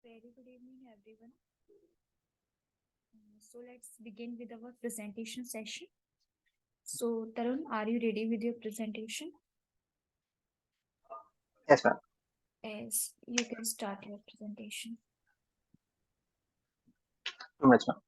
Very good evening, everyone. So let's begin with our presentation session. So Tarun, are you ready with your presentation? Yes, ma'am. Yes, you can start your presentation. 2 minutes, ma'am.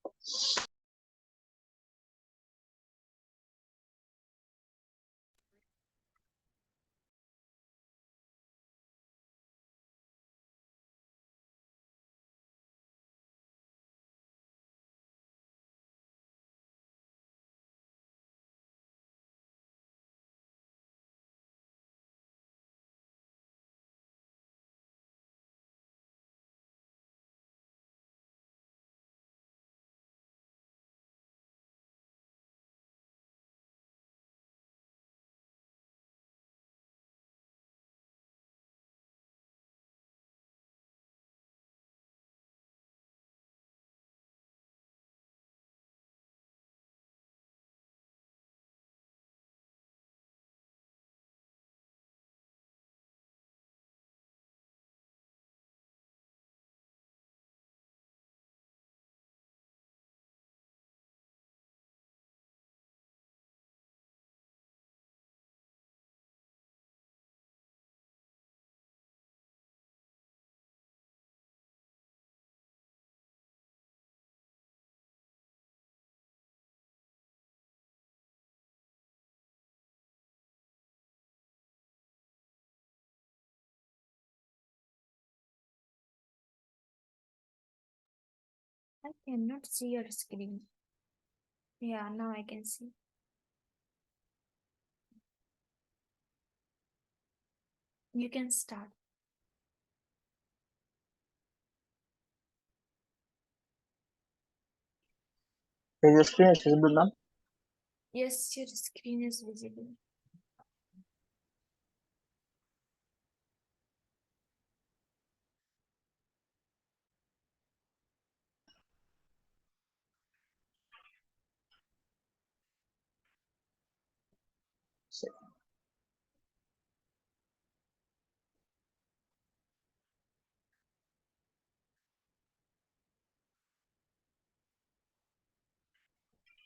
I cannot see your screen. Yeah, now I can see. You can start. Is the screen visible, ma'am? Yes, your screen is visible.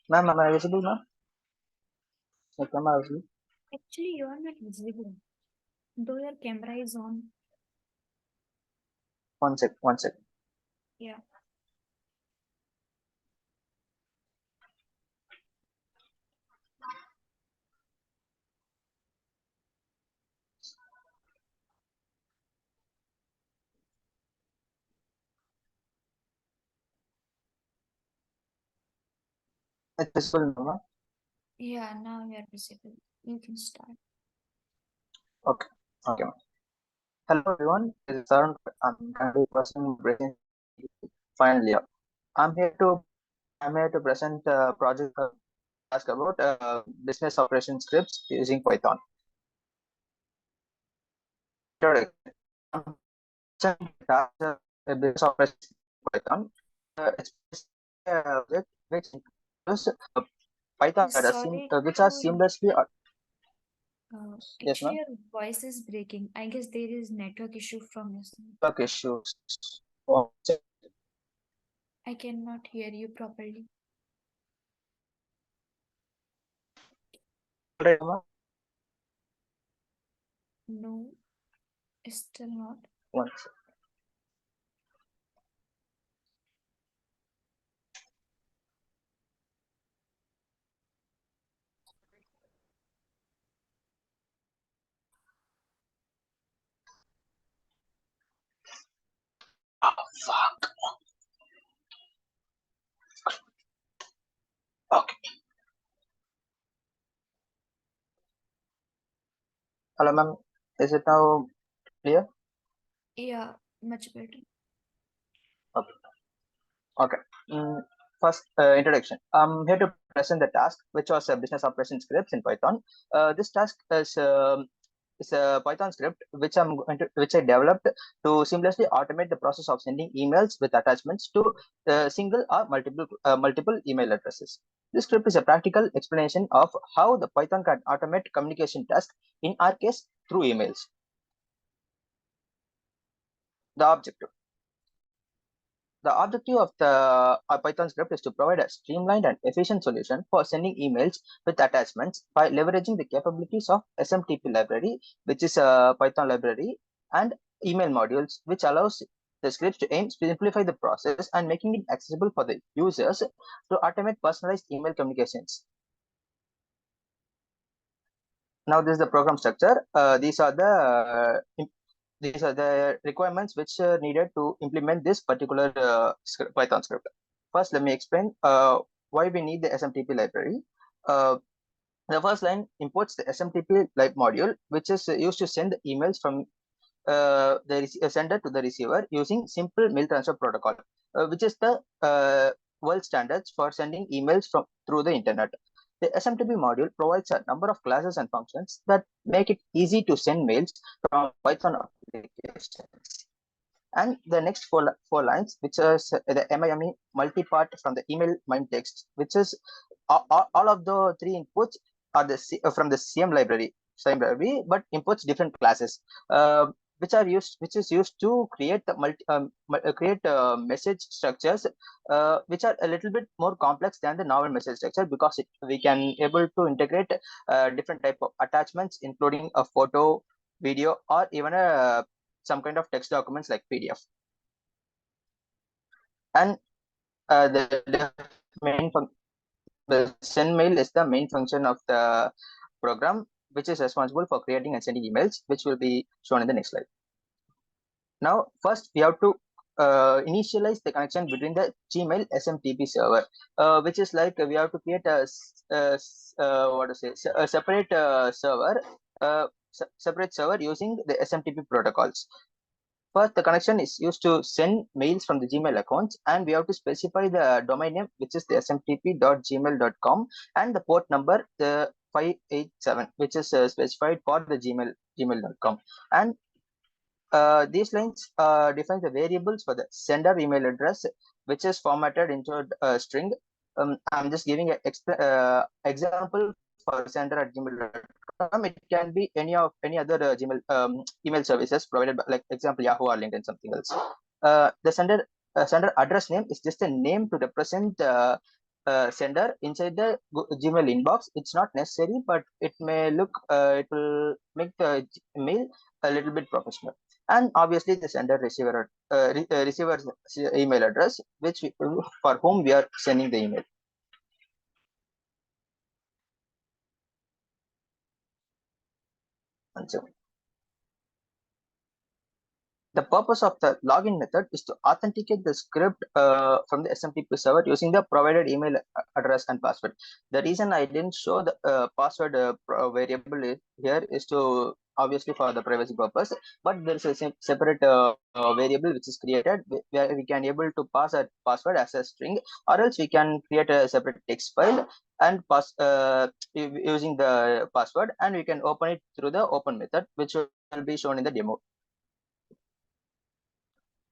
Ma'am, am I visible, ma'am? Yes, ma'am, am I visible? Actually, you are not visible. Though your camera is on. One sec, one sec. Yeah. It's visible now, ma'am? Yeah, now you are visible. You can start. Okay, okay, ma'am. Hello, everyone. This is Tharun. I'm currently pursuing breaking final year. I'm here to present a project task about business operation scripts using Python. Introduction. I'm presenting a task, a business operation Python. It's a project which includes Python Sorry which are to seamlessly. Yes, actually, ma'am. your voice is breaking. I guess there is network issue from your side. Network issues. Oh, I cannot hear you properly. right, ma'am. No, still not. One sec. Oh, fuck. Okay. Hello, ma'am. Is it now clear? Yeah, much better. Okay. Okay. First, introduction. I'm here to present the task, which was a business operation scripts in Python. This task is a Python script which I developed to seamlessly automate the process of sending emails with attachments to single or multiple email addresses. This script is a practical explanation of how the Python can automate communication tasks, in our case through emails. The objective. The objective of the Python script is to provide a streamlined and efficient solution for sending emails with attachments by leveraging the capabilities of SMTP library, which is a Python library, and email modules, which allows the scripts to aim to simplify the process and making it accessible for the users to automate personalized email communications. Now this is the program structure. These are the requirements which are needed to implement this particular Python script. First, let me explain why we need the SMTP library. The first line imports the SMTP live module, which is used to send emails from the sender to the receiver using simple mail transfer protocol, which is the world standards for sending emails from through the internet. The SMTP module provides a number of classes and functions that make it easy to send mails from Python applications. And the next four lines, which is the MIME multi-part from the email MIME text, which is all of the three inputs are from the same library, but imports different classes, which is used to create message structures, which are a little bit more complex than the normal message structure, because we can able to integrate different type of attachments, including a photo, video, or even some kind of text documents like PDF. And the send mail is the main function of the program, which is responsible for creating and sending emails, which will be shown in the next slide. Now, first we have to initialize the connection between the Gmail SMTP server, which is like we have to create a separate server using the SMTP protocols. First, the connection is used to send mails from the Gmail accounts, and we have to specify the domain name, which is the smtp.gmail.com, and the port number, the 587, which is specified for the gmail.com. And these lines define the variables for the sender email address, which is formatted into a string. I'm just giving an example for sender at gmail.com. It can be any other Gmail email services provided by, like example, Yahoo or LinkedIn, something else. The sender address name is just a name to represent sender inside the Gmail inbox. It's not necessary, but it will make the mail a little bit professional. And obviously the sender receiver's email address, for whom we are sending the email. The purpose of the login method is to authenticate the script from the SMTP server using the provided email address and password. The reason I didn't show the password variable here is to obviously for the privacy purpose, but there is a separate variable which is created where we can able to pass a password as a string, or else we can create a separate text file and pass using the password, and we can open it through the open method, which will be shown in the demo.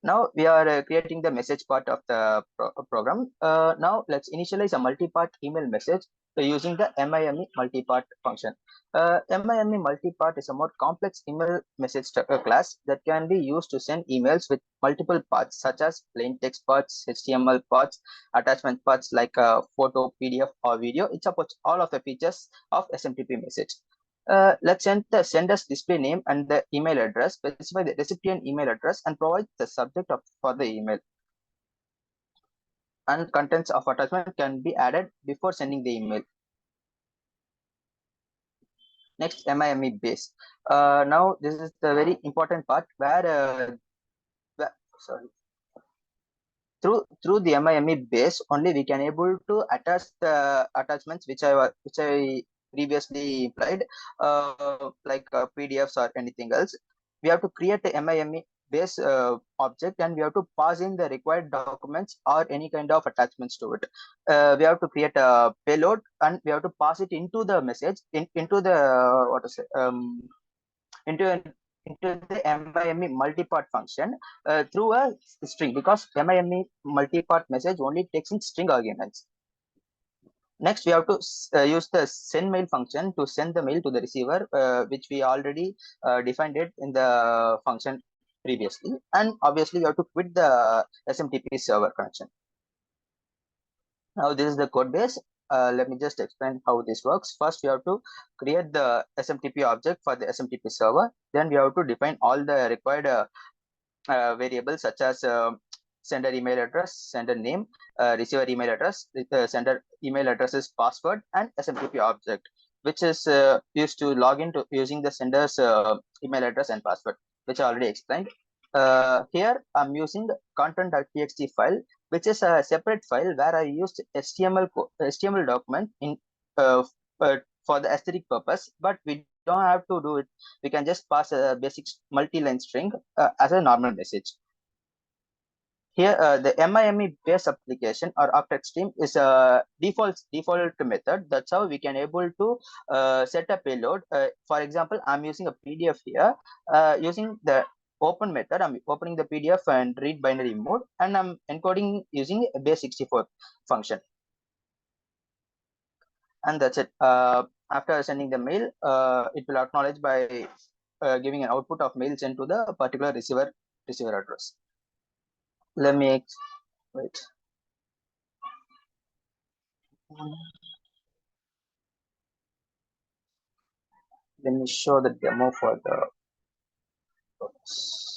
Now we are creating the message part of the program. Now let's initialize a multi-part email message using the MIME multi-part function. MIME multi-part is a more complex email message class that can be used to send emails with multiple parts, such as plain text parts, HTML parts, attachment parts like photo, PDF, or video. It supports all of the features of SMTP message. Let's send the sender's display name and the email address, specify the recipient email address, and provide the subject for the email. And contents of attachment can be added before sending the email. Next, MIME base. Now this is the very important part where through the MIME base only we can able to attach the attachments which I previously implied, like PDFs or anything else. We have to create a MIME base object, and we have to pass in the required documents or any kind of attachments to it. We have to create a payload, and we have to pass it into the message into the into the MIME multi-part function through a string, because MIME multi-part message only takes in string arguments. Next, we have to use the send mail function to send the mail to the receiver, which we already defined it in the function previously, and obviously you have to quit the SMTP server connection. Now this is the code base. Let me just explain how this works. First, we have to create the SMTP object for the SMTP server. Then we have to define all the required variables such as sender email address, sender name, receiver email address, sender email address's password, and SMTP object, which is used to log into using the sender's email address and password, which I already explained. Here I'm using content.txt file, which is a separate file where I used HTML document in for the aesthetic purpose, but we don't have to do it. We can just pass a basic multi-line string as a normal message. Here, the MIME based application or object stream is a default method. That's how we can able to set a payload. For example, I'm using a PDF here. Using the open method, I'm opening the PDF and read binary mode, and I'm encoding using a base64 function. And that's it. After sending the mail, it will acknowledge by giving an output of mail sent to the particular receiver address. Let me wait. Let me show the demo for the oops.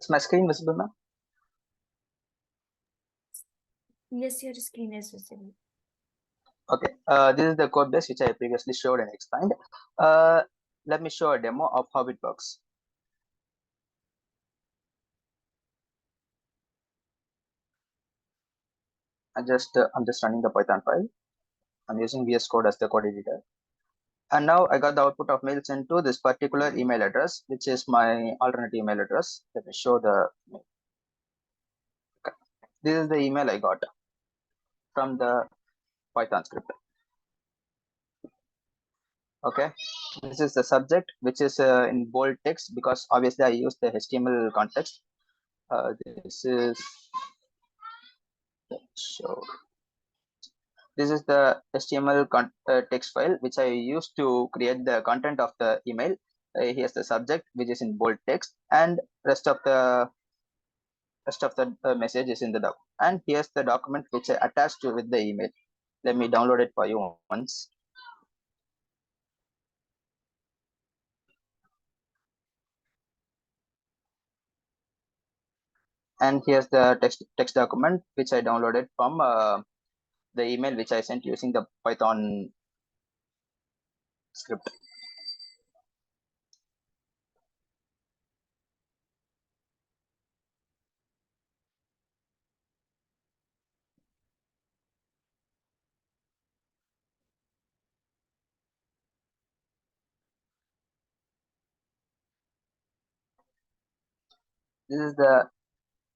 Is my screen visible now? Yes, your screen is visible. Okay, this is the code base which I previously showed and explained. Let me show a demo of how it works. I'm just running the Python file. I'm using VS Code as the code editor. And now I got the output of mail sent to this particular email address, which is my alternate email address. Let me show the mail. Okay. This is the email I got from the Python script. Okay, this is the subject, which is in bold text because obviously I used the HTML context. This is so. This is the HTML text file which I used to create the content of the email. Here's the subject, which is in bold text, and rest of the message is in the document. And here's the document which I attached to with the email. Let me download it for you once. And here's the text document which I downloaded from the email which I sent using the Python script. This is the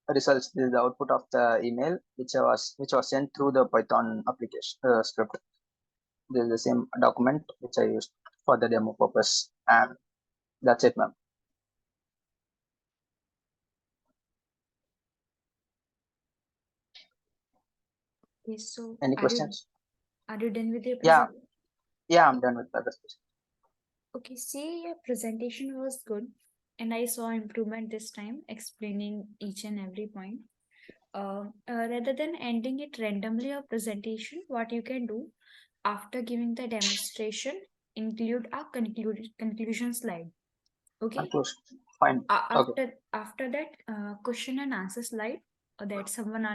results. This is the output of the email which was sent through the Python application script. This is the same document which I used for the demo purpose, and that's it, ma'am. Okay, so Any questions? Are you done with your Yeah, presentation? yeah, I'm done with the discussion. Okay, see, your presentation was good, and I saw improvement this time, explaining each and every point. Rather than ending it randomly or presentation, what you can do after giving the demonstration, include a conclusion slide. Okay. Conclusion. Fine. Okay. After that question and answer slide, that someone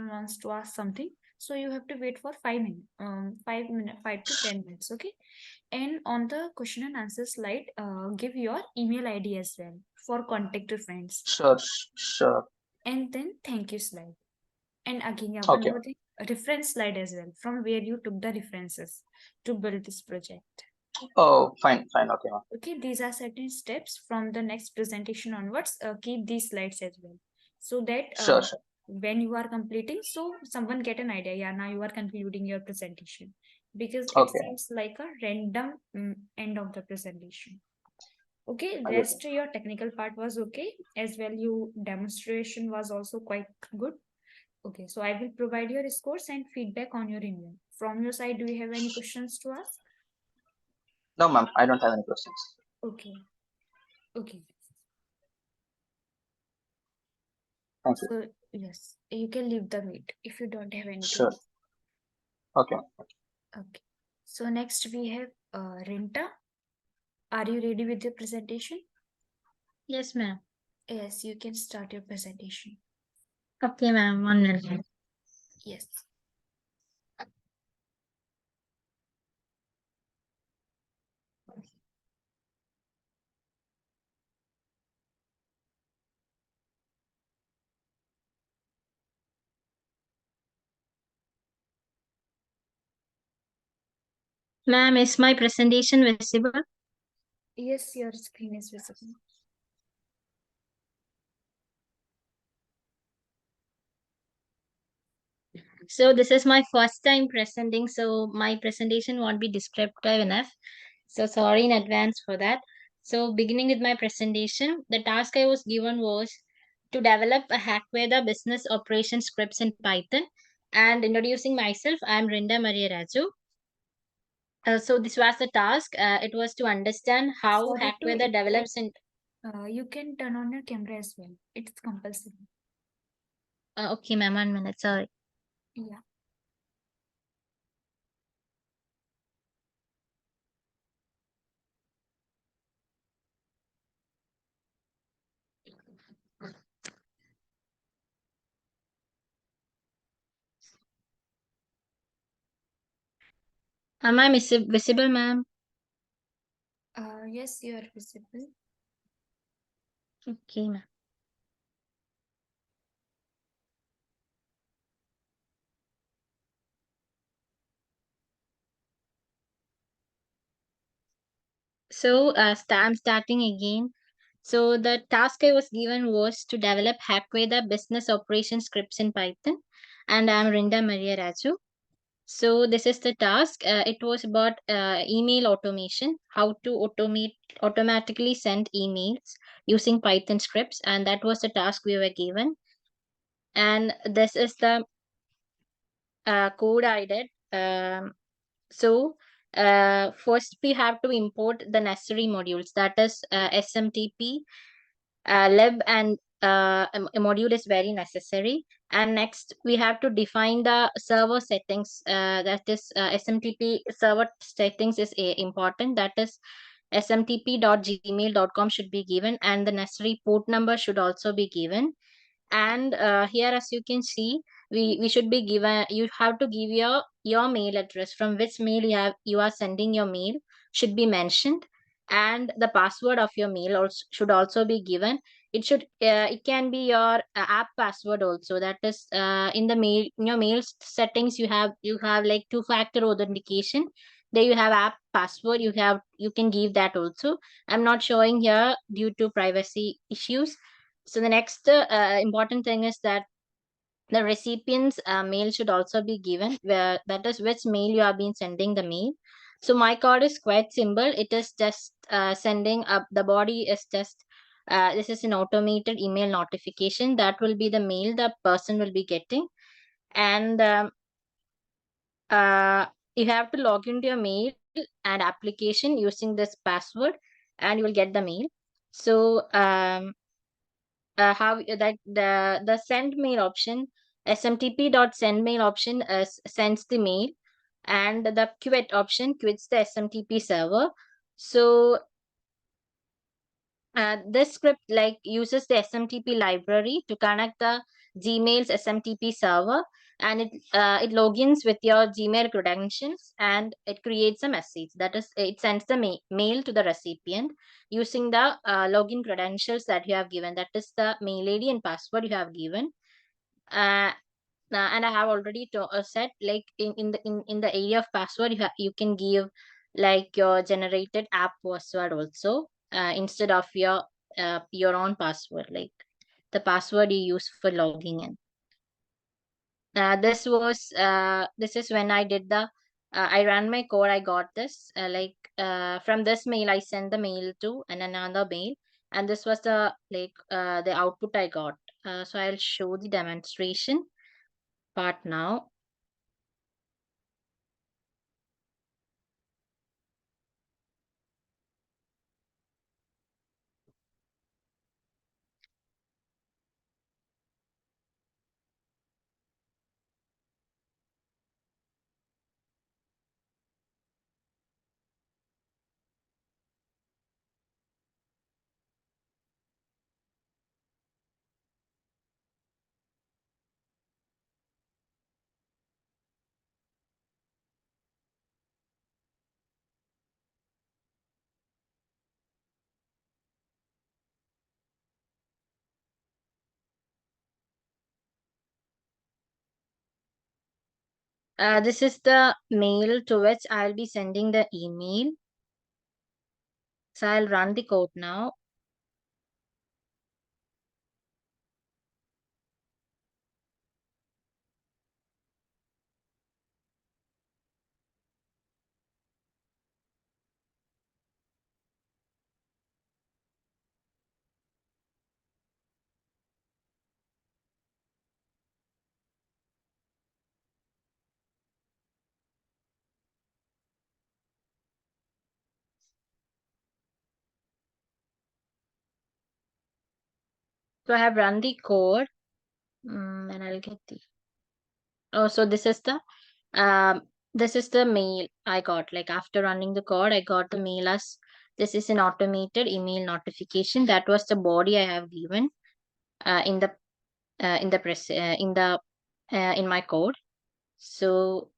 wants to ask something, so you have to wait for 5 minutes, 5 to 10 minutes. Okay. And on the question and answer slide, give your email ID as well for contact your friends. Sure, sure. And then thank you slide. And again, yeah, Okay. one more thing, a reference slide as well, from where you took the references to build this project. Oh, fine, fine. Okay, ma'am. Okay, these are certain steps from the next presentation onwards. Keep these slides as well, so that Sure, sure. when you are completing, so someone get an idea. Yeah, now you are concluding your presentation. because it Okay. seems like a random end of the presentation. Okay, I get rest your technical part was okay as well. You demonstration was also quite good. Okay, so I will provide your scores and feedback on your review. From your side, do you have any questions to ask? No, ma'am, I don't have any questions. Okay, okay. Thank you. So yes, you can leave the meet if you don't have any Sure. queries. Okay. Okay. So next we have Rinta. Are you ready with your presentation? Yes, ma'am. Yes, you can start your presentation. Okay, ma'am. 1 minute. Yes. Ma'am, is my presentation visible? Yes, your screen is visible. So this is my first time presenting, so my presentation won't be descriptive enough. So sorry in advance for that. So beginning with my presentation, the task I was given was to develop a Hackveda business operation scripts in Python. And introducing myself, I am Rinda Maria Raju. So this was the task. It was to understand how Sorry to Hackveda interrupt. develops in. You can turn on your camera as well. It's compulsory. Okay, ma'am, 1 minute. Sorry. Yeah. Am I visible, ma'am? Yes, you are visible. Okay, ma'am. So, I'm starting again. So, the task I was given was to develop Hackveda business operation scripts in Python, and I'm Rinda Maria Raju. So, this is the task. It was about email automation, how to automatically send emails using Python scripts, and that was the task we were given. And this is the code I did. So, first we have to import the necessary modules, that is SMTP, lib, and a module is very necessary. And next we have to define the server settings, that is SMTP server settings is important, that is smtp.gmail.com should be given, and the necessary port number should also be given. And here, as you can see, we should be given, you have to give your mail address from which mail you are sending your mail should be mentioned, and the password of your mail also should also be given. It can be your app password also, that is in the mail, in your mail settings, you have like two-factor authentication. There you have app password, you can give that also. I'm not showing here due to privacy issues. So the next important thing is that the recipient's mail should also be given, where that is which mail you have been sending the mail. So my code is quite simple. It is just sending up, the body is just this is an automated email notification that will be the mail the person will be getting. And uh, you have to log into your mail and application using this password, and you will get the mail. So how that the send mail option, smtp.send mail option sends the mail, and the quit option quits the smtp server. So this script like uses the smtp library to connect the Gmail's smtp server, and it logins with your Gmail credentials, and it creates a message, that is it sends the mail to the recipient using the login credentials that you have given, that is the mail id and password you have given. uh, and I have already said, like in the area of password, you can give like your generated app password also, instead of your own password, like the password you use for logging in. This is when I did the I ran my code, I got this. From this mail, I sent the mail to and another mail, and this was the output I got. So I'll show the demonstration part now. This is the mail to which I'll be sending the email. So I'll run the code now. So I have run the code, and I'll get the. Oh, so this is the mail I got. Like after running the code, I got the mail as this is an automated email notification. That was the body I have given in the press in my code. So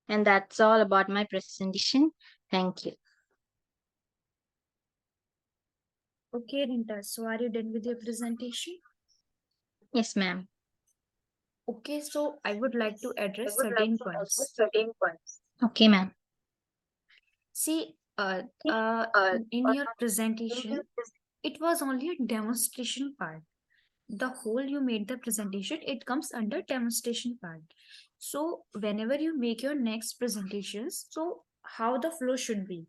and that's all about my presentation. Thank you. Okay, Rinta, so are you done with your presentation? Yes, ma'am. Okay, so I would like to address certain points. Okay, ma'am. See, in your presentation, it was only a demonstration part. The whole you made the presentation, it comes under demonstration part. So whenever you make your next presentations, so how the flow should be?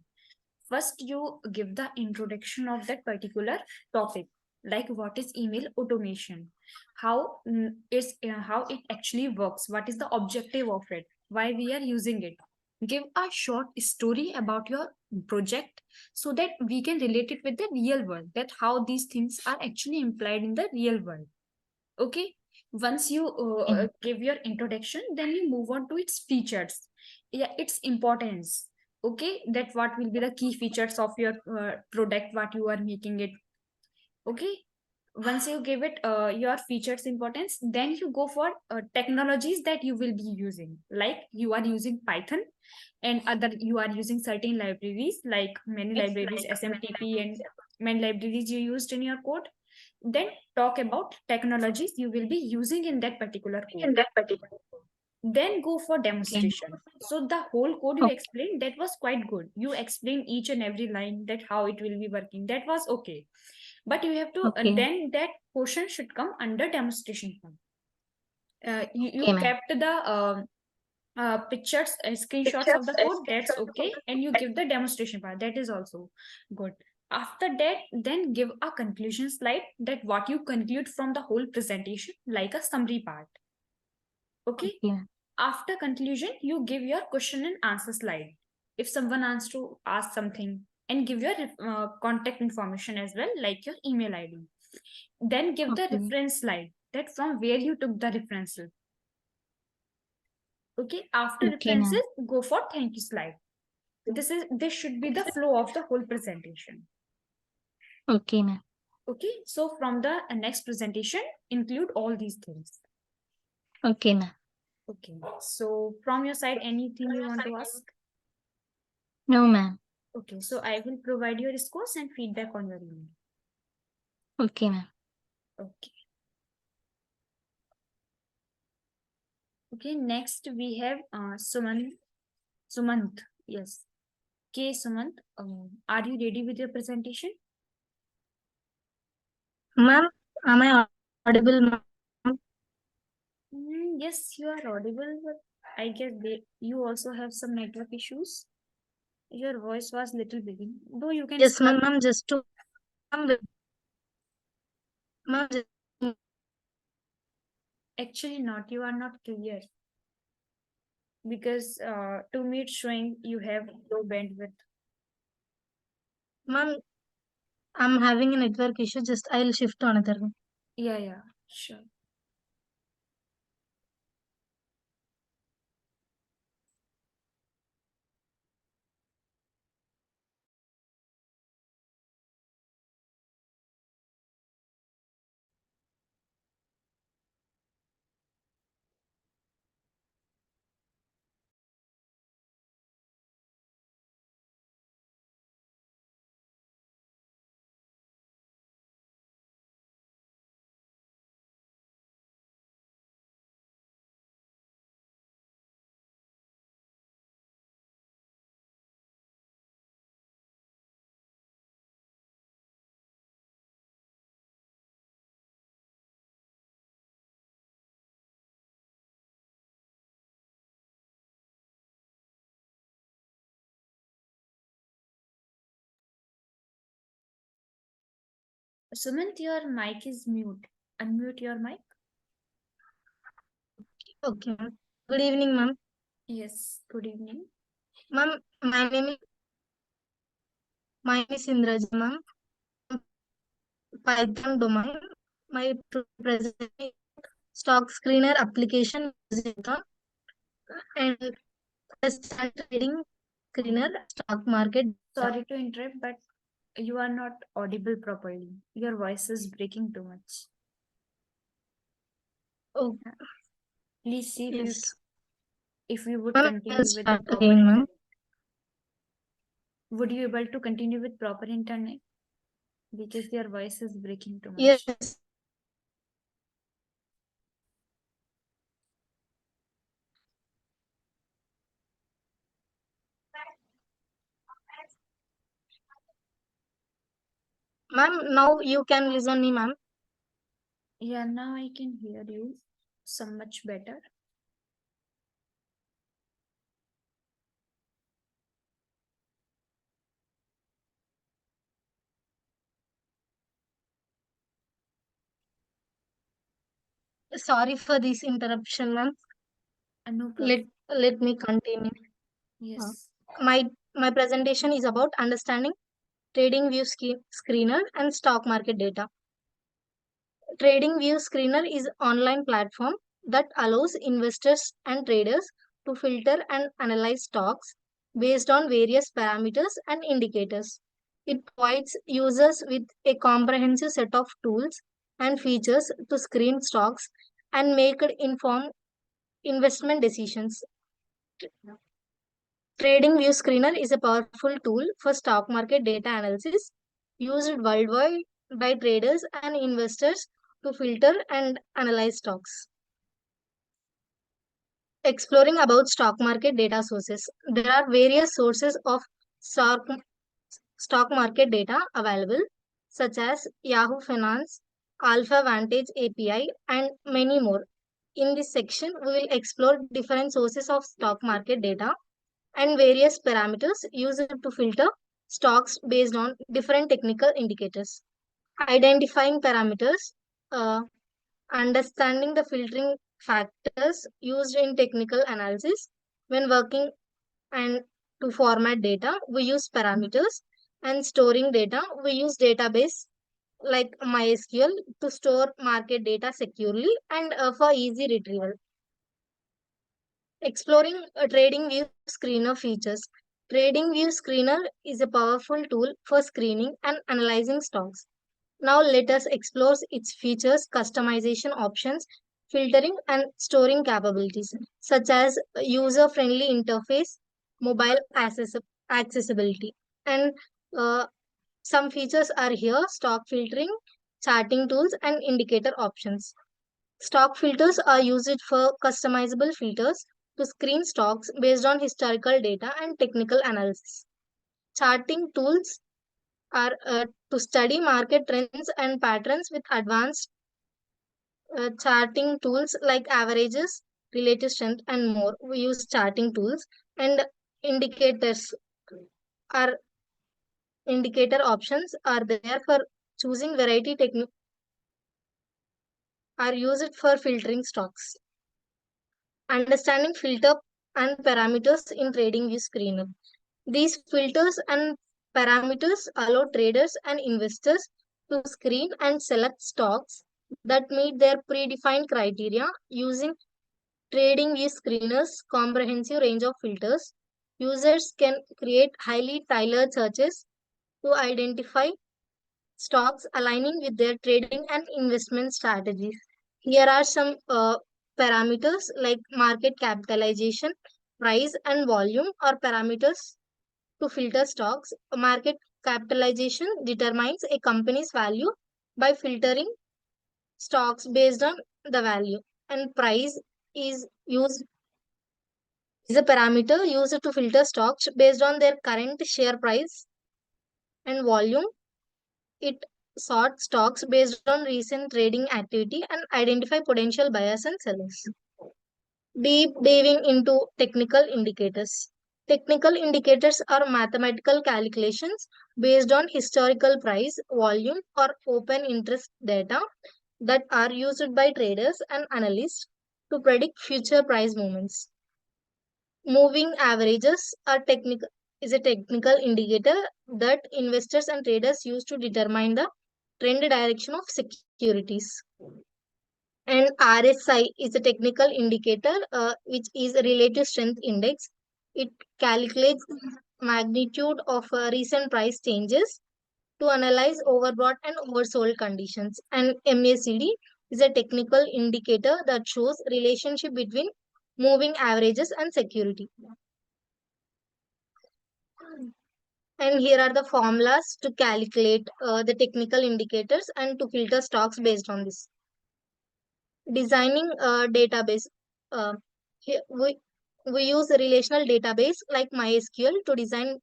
First, you give the introduction of that particular topic, like what is email automation, how it actually works, what is the objective of it, why we are using it. Give a short story about your project so that we can relate it with the real world, that how these things are actually implied in the real world. Okay, once you give your introduction, then you move on to its features, yeah, its importance. Okay, that what will be the key features of your product, what you are making it. Okay, once you give it your features importance, then you go for technologies that you will be using, like you are using Python, and other you are using certain libraries, like many libraries smtp and many libraries you used in your code. Then talk about technologies you will be using in that particular code. Then go for Okay. demonstration. So the whole code you Okay. explained, that was quite good. You explained each and every line, that how it will be working, that was okay. But you have to Okay. then that portion should come under demonstration form. You Okay, ma'am. kept the pictures, screenshots of the code, that's okay, and you give the demonstration part, that is also good. After that, then give a conclusion slide, that what you conclude from the whole presentation, like a summary part. Okay, Okay, ma'am. after conclusion, you give your question and answer slide, if someone wants to ask something, and give your contact information as well, like your email id. Then give the Okay. reference slide, that from where you took the references. Okay, after Okay, ma'am. references, go for thank you slide. This should be the flow of the whole presentation. Okay, ma'am. Okay, so from the next presentation, include all these things. Okay, ma'am. Okay, so from your side, anything you want to ask? No, ma'am. Okay, so I will provide your scores and feedback on your email. Okay, ma'am. Okay. Okay, next we have Sumant. Yes. Okay, Sumant, are you ready with your presentation? Ma'am, am I audible, ma'am? Yes, you are audible, but I guess you also have some network issues. Your voice was little beginning. Though you can Yes, start. ma'am, just to ma'am, ma'am, Actually, not. You are not clear because to me it's showing you have low bandwidth. ma'am, I'm having a network issue. Just I'll shift to another room. Yeah, yeah, sure. Sumant, your mic is mute. Unmute your mic. Okay, ma'am. Good evening, ma'am. Yes, good evening. Ma'am, my name is INDRAJA, ma'am. Python domain. My presentation stock screener application using Python and stand trading screener stock market. Sorry to interrupt, but you are not audible properly. Your voice is breaking too much. Oh, Please see yes. if you would Ma'am, I'll continue with the start proper again, ma'am. internet. Would you able to continue with proper internet? Because your voice is breaking too much. Yes. Ma'am, now you can listen me, ma'am. Yeah, now I can hear you so much better. Sorry for this interruption, ma'am. No Let problem. let me continue. Uh, Yes. my presentation is about understanding TradingView screener and stock market data. TradingView screener is an online platform that allows investors and traders to filter and analyze stocks based on various parameters and indicators. It provides users with a comprehensive set of tools and features to screen stocks and make informed investment decisions. TradingView Screener is a powerful tool for stock market data analysis used worldwide by traders and investors to filter and analyze stocks. Exploring about stock market data sources. There are various sources of stock, stock market data available, such as Yahoo Finance, Alpha Vantage API, and many more. In this section, we will explore different sources of stock market data and various parameters used to filter stocks based on different technical indicators. Identifying parameters, uh, understanding the filtering factors used in technical analysis when working and to format data, we use parameters and storing data, we use database like MySQL to store market data securely and for easy retrieval. Exploring a TradingView screener features. TradingView screener is a powerful tool for screening and analyzing stocks. Now let us explore its features, customization options, filtering and storing capabilities such as user-friendly interface, mobile accessibility. And uh, some features are here: stock filtering, charting tools and indicator options. Stock filters are used for customizable filters to screen stocks based on historical data and technical analysis. Charting tools are to study market trends and patterns with advanced charting tools like averages, relative strength, and more. We use charting tools, and indicators are indicator options are there for choosing variety technique are used for filtering stocks. Understanding filter and parameters in TradingView screener. These filters and parameters allow traders and investors to screen and select stocks that meet their predefined criteria using TradingView screener's comprehensive range of filters. Users can create highly tailored searches to identify stocks aligning with their trading and investment strategies. Here are some parameters like market capitalization, price, and volume are parameters to filter stocks. Market capitalization determines a company's value by filtering stocks based on the value, and price is used is a parameter used to filter stocks based on their current share price, and volume it sorts stocks based on recent trading activity and identify potential buyers and sellers. Deep diving into technical indicators. Technical indicators are mathematical calculations based on historical price, volume, or open interest data that are used by traders and analysts to predict future price movements. Moving averages are technical is a technical indicator that investors and traders use to determine the trend direction of securities. And RSI is a technical indicator which is a relative strength index. It calculates magnitude of recent price changes to analyze overbought and oversold conditions. And MACD is a technical indicator that shows relationship between moving averages and security. And here are the formulas to calculate the technical indicators and to filter stocks based on this. Designing a database. Here we use a relational database like MySQL to design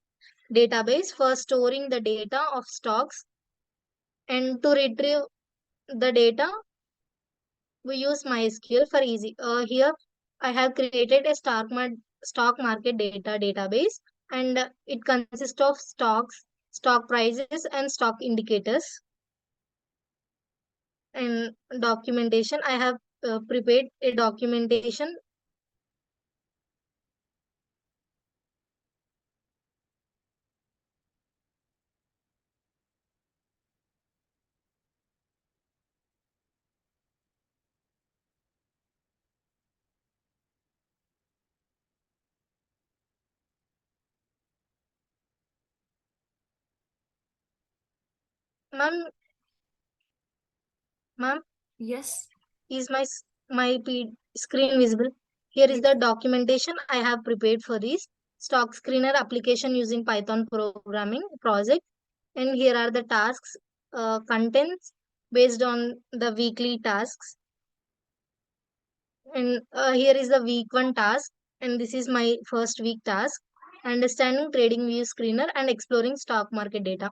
database for storing the data of stocks, and to retrieve the data we use MySQL for easy. Here I have created a stock market data database, and it consists of stocks, stock prices, and stock indicators. And documentation, I have prepared a documentation. Ma'am, ma'am, Yes. is my screen visible? Here is the documentation I have prepared for this stock screener application using Python programming project. And here are the tasks, contents based on the weekly tasks. And here is the week one task, and this is my first week task. Understanding trading view screener and exploring stock market data.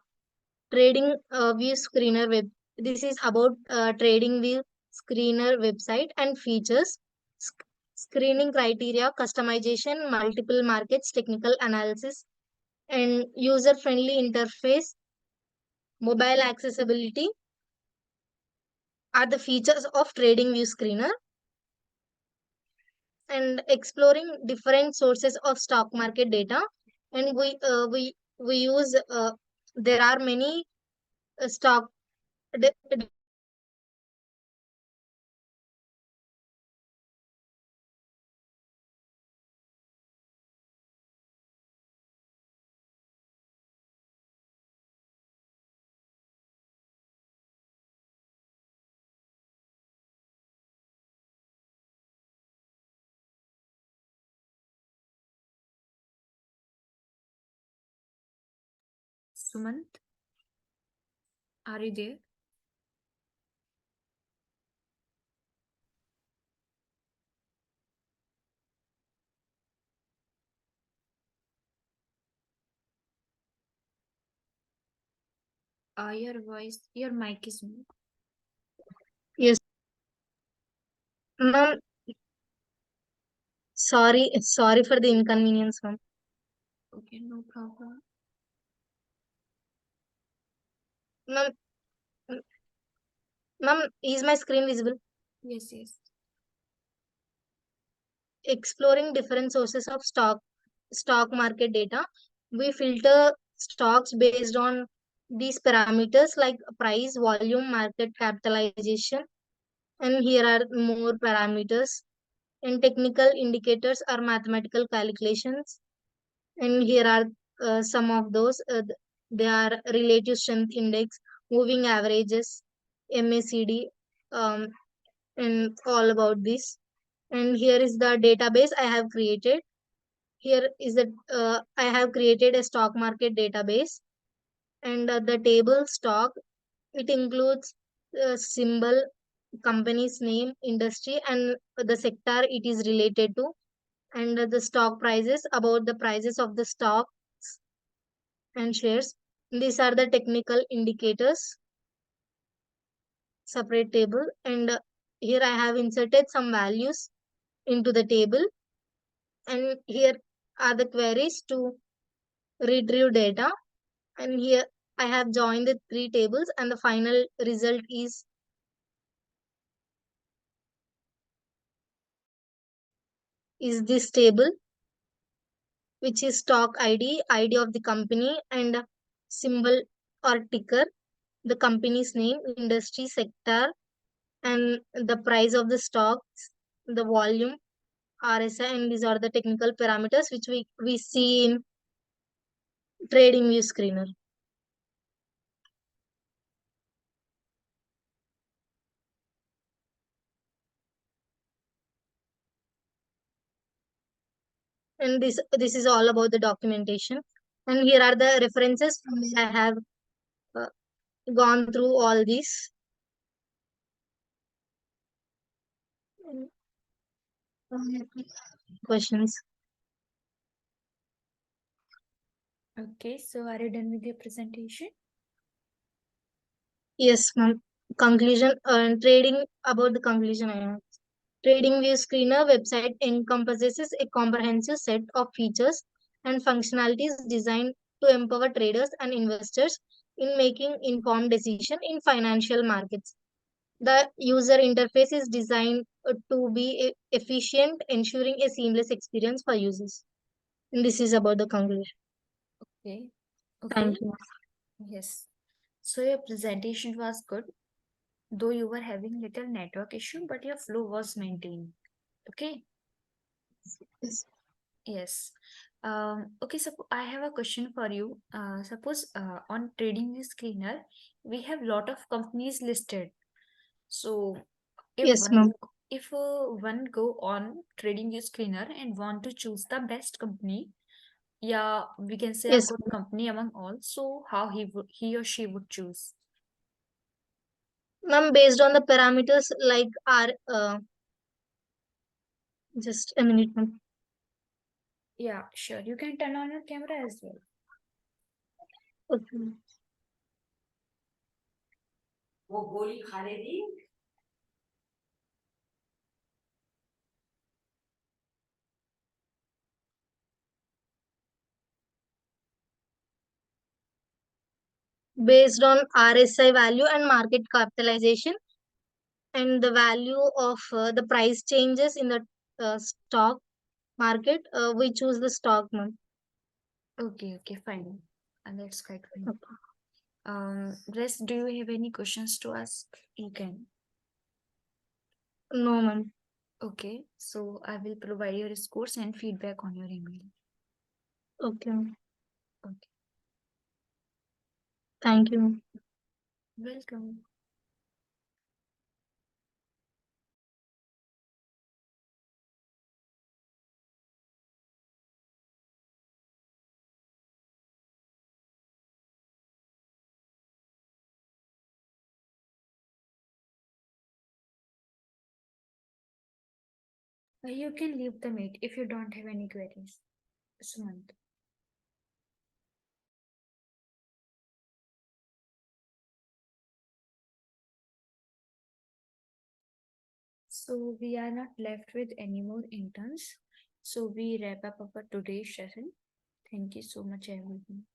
Trading view screener web. This is about trading view screener website and features, screening criteria, customization, multiple markets, technical analysis, and user friendly interface, mobile accessibility are the features of trading view screener. And exploring different sources of stock market data, and we use there are many stock d- Sumant, are you there? Your mic is mute. Yes, ma'am. Sorry for the inconvenience, ma'am. Okay, no problem. Ma'am, ma'am, is my screen visible? Yes, yes. Exploring different sources of stock market data. We filter stocks based on these parameters like price, volume, market capitalization, and here are more parameters. And technical indicators are mathematical calculations, and here are some of those. They are relative strength index, moving averages, MACD, um, and all about this. And here is the database I have created. Here is that I have created a stock market database, and the table stock, it includes symbol, company's name, industry, and the sector it is related to, and the stock prices, about the prices of the stocks and shares. These are the technical indicators, separate table, and here I have inserted some values into the table, and here are the queries to retrieve data, and here I have joined the three tables, and the final result is this table, which is stock ID, ID of the company, and symbol or ticker, the company's name, industry, sector, and the price of the stocks, the volume, RSI, and these are the technical parameters which we see in TradingView screener. And this is all about the documentation. And here are the references from where I have uh, gone through all these. Questions. Okay, so are you done with your presentation? Yes, ma'am. Conclusion, trading, about the conclusion I have. TradingView Screener website encompasses a comprehensive set of features and functionalities designed to empower traders and investors in making informed decisions in financial markets. The user interface is designed to be efficient, ensuring a seamless experience for users. And this is about the conclusion. Okay. Okay. Thank you. Yes. So your presentation was good, though you were having little network issue, but your flow was maintained. Okay. Yes. Yes. Okay, so I have a question for you. Suppose on TradingView Screener, we have lot of companies listed. So if Yes, ma'am. one go on TradingView Screener and want to choose the best company, yeah, we can say a Yes, good company among all. So how he or she would choose? ma'am. Based on the parameters like our, just a minute, ma'am. Yeah, sure. You can turn on your camera as well. Okay. Based on RSI value and market capitalization, and the value of the price changes in the stock market, we choose the stock, ma'am. Okay, fine. And that's quite fine. Rest, do you have any questions to ask? You can. No, ma'am. Okay, so I will provide your scores and feedback on your email. Okay, ma'am. Okay, Thank you, ma'am. welcome. You can leave the meet if you don't have any queries. Sumant. So we are not left with any more interns. So we wrap up our today's session. Thank you so much, everyone.